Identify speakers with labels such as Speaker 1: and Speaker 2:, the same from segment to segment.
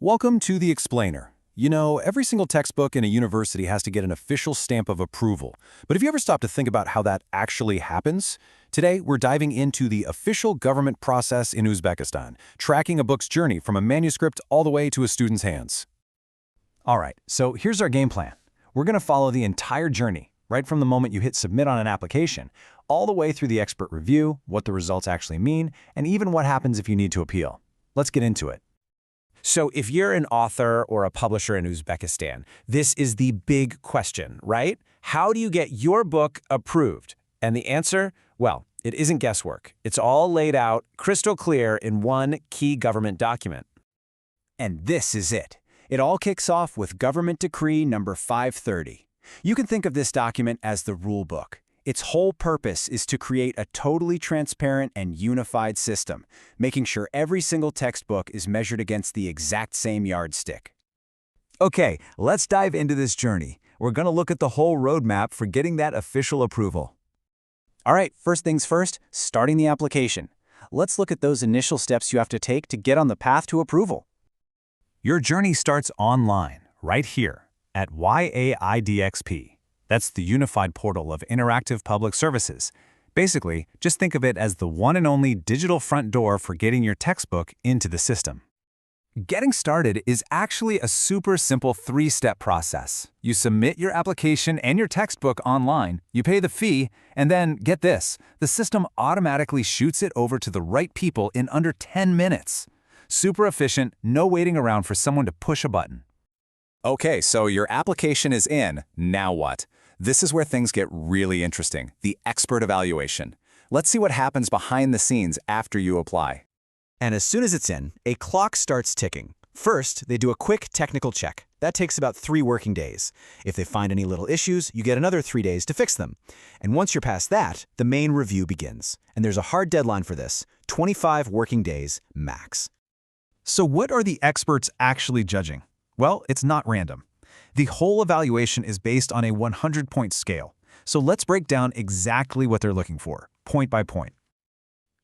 Speaker 1: Welcome to The Explainer. You know, every single textbook in a university has to get an official stamp of approval. But have you ever stopped to think about how that actually happens? Today, we're diving into the official government process in Uzbekistan, tracking a book's journey from a manuscript all the way to a student's hands. All right, so here's our game plan. We're going to follow the entire journey, right from the moment you hit submit on an application, all the way through the expert review, what the results actually mean, and even what happens if you need to appeal. Let's get into it.
Speaker 2: So if you're an author or a publisher in Uzbekistan, this is the big question, right? How do you get your book approved? And the answer? Well, it isn't guesswork. It's all laid out crystal clear in one key government document. And this is it. It all kicks off with Government Decree number 530. You can think of this document as the rule book. Its whole purpose is to create a totally transparent and unified system, making sure every single textbook is measured against the exact same yardstick.
Speaker 3: Okay, let's dive into this journey. We're going to look at the whole roadmap for getting that official approval.
Speaker 2: All right, first things first, starting the application. Let's look at those initial steps you have to take to get on the path to approval.
Speaker 1: Your journey starts online, right here, at YIDXP. That's the Unified Portal of Interactive Public Services. Basically, just think of it as the one and only digital front door for getting your textbook into the system. Getting started is actually a super simple three-step process. You submit your application and your textbook online, you pay the fee, and then, get this, the system automatically shoots it over to the right people in under 10 minutes. Super efficient, no waiting around for someone to push a button. Okay, so your application is in. Now what? This is where things get really interesting, the expert evaluation. Let's see what happens behind the scenes after you apply.
Speaker 4: And as soon as it's in, a clock starts ticking. First, they do a quick technical check. That takes about 3 working days. If they find any little issues, you get another 3 days to fix them. And once you're past that, the main review begins. And there's a hard deadline for this, 25 working days max.
Speaker 1: So what are the experts actually judging? Well, it's not random. The whole evaluation is based on a 100-point scale. So let's break down exactly what they're looking for, point by point.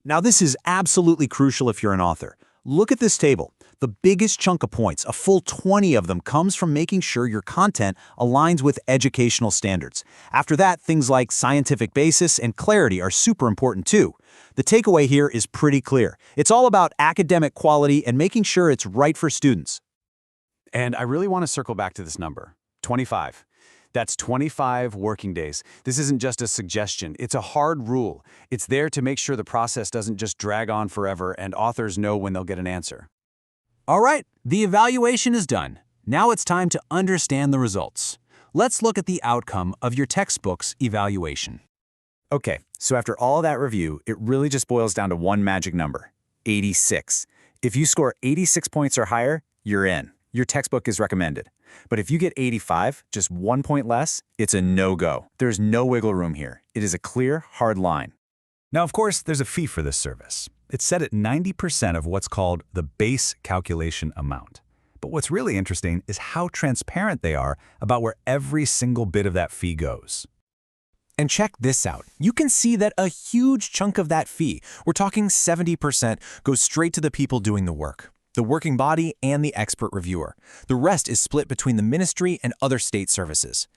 Speaker 4: Now this is absolutely crucial if you're an author. Look at this table. The biggest chunk of points, a full 20 of them, comes from making sure your content aligns with educational standards. After that, things like scientific basis and clarity are super important too. The takeaway here is pretty clear. It's all about academic quality and making sure it's right for students.
Speaker 1: And I really want to circle back to this number, 25. That's 25 working days. This isn't just a suggestion, it's a hard rule. It's there to make sure the process doesn't just drag on forever and authors know when they'll get an answer.
Speaker 2: All right, the evaluation is done. Now it's time to understand the results. Let's look at the outcome of your textbook's evaluation.
Speaker 1: Okay, so after all that review, it really just boils down to one magic number, 86. If you score 86 points or higher, you're in. Your textbook is recommended. But if you get 85, just 1 point less, it's a no-go. There's no wiggle room here. It is a clear, hard line. Now, of course, there's a fee for this service. It's set at 90% of what's called the base calculation amount. But what's really interesting is how transparent they are about where every single bit of that fee goes.
Speaker 2: And check this out. You can see that a huge chunk of that fee, we're talking 70%, goes straight to the people doing the work. The working body and the expert reviewer. The rest is split between the ministry and other state services.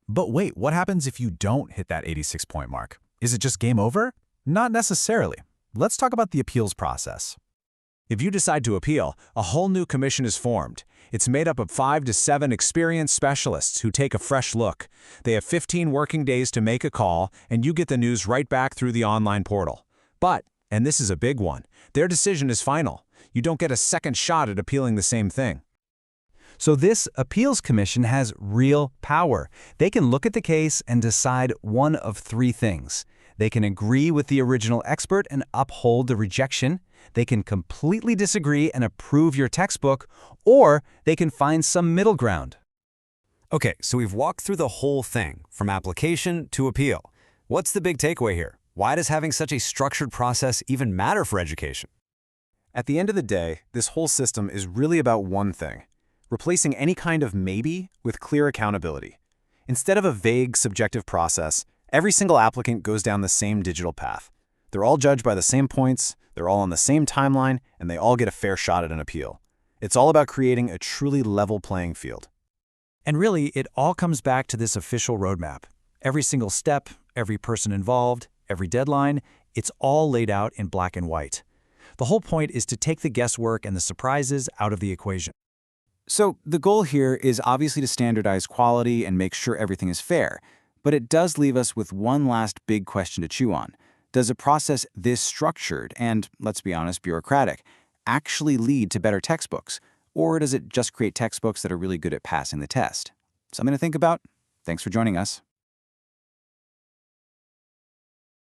Speaker 1: But wait, what happens if you don't hit that 86-point mark? Is it just game over? Not necessarily. Let's talk about the appeals process.
Speaker 2: If you decide to appeal, a whole new commission is formed. It's made up of 5 to 7 experienced specialists who take a fresh look. They have 15 working days to make a call, and you get the news right back through the online portal. But, and this is a big one, their decision is final. You don't get a second shot at appealing the same thing.
Speaker 3: So this appeals commission has real power. They can look at the case and decide one of 3 things. They can agree with the original expert and uphold the rejection. They can completely disagree and approve your textbook, or they can find some middle ground.
Speaker 5: Okay, so we've walked through the whole thing, from application to appeal. What's the big takeaway here? Why does having such a structured process even matter for education?
Speaker 1: At the end of the day, this whole system is really about one thing, replacing any kind of maybe with clear accountability. Instead of a vague, subjective process, every single applicant goes down the same digital path. They're all judged by the same points, they're all on the same timeline, and they all get a fair shot at an appeal.
Speaker 4: It's all about creating a truly level playing field.
Speaker 3: And really, it all comes back to this official roadmap. Every single step, every person involved, every deadline, it's all laid out in black and white. The whole point is to take the guesswork and the surprises out of the equation.
Speaker 4: So the goal here is obviously to standardize quality and make sure everything is fair, but it does leave us with one last big question to chew on. Does a process this structured and, let's be honest, bureaucratic, actually lead to better textbooks? Or does it just create textbooks that are really good at passing the test? Something to think about. Thanks for joining us.